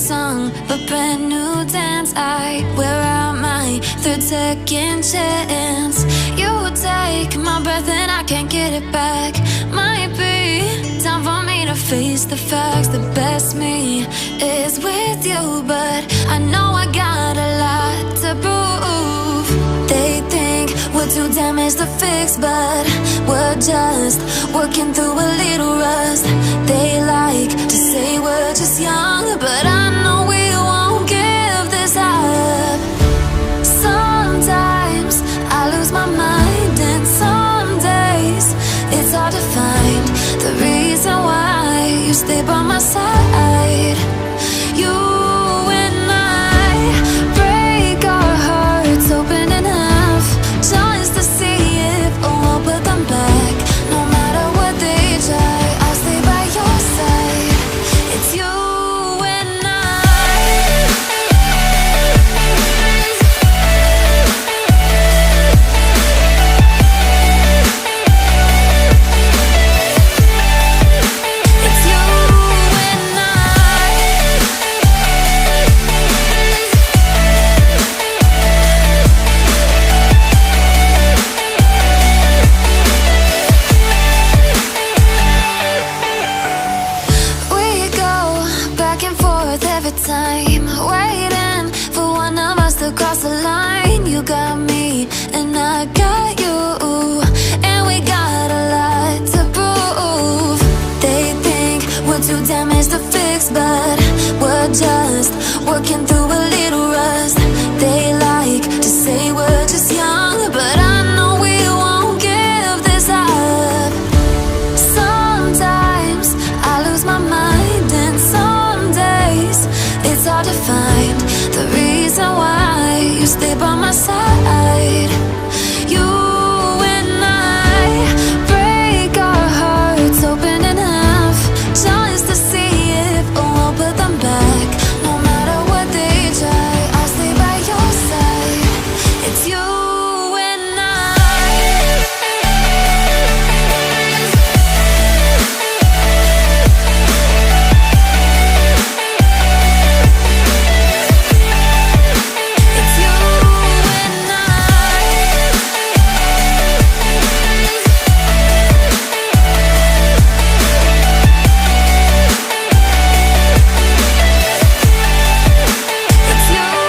song, a brand new dance. I wear out my third second chance. You take my breath and I can't get it back. Might be time for me to face the facts. The best me is with you, but I know I got a lot to prove. They think we're too damaged to fix, but we're just working through a little rust. They like to say we're just young, but I know we won't give this up. Sometimes I lose my mind, and some days it's hard to find the reason why you stay by my side.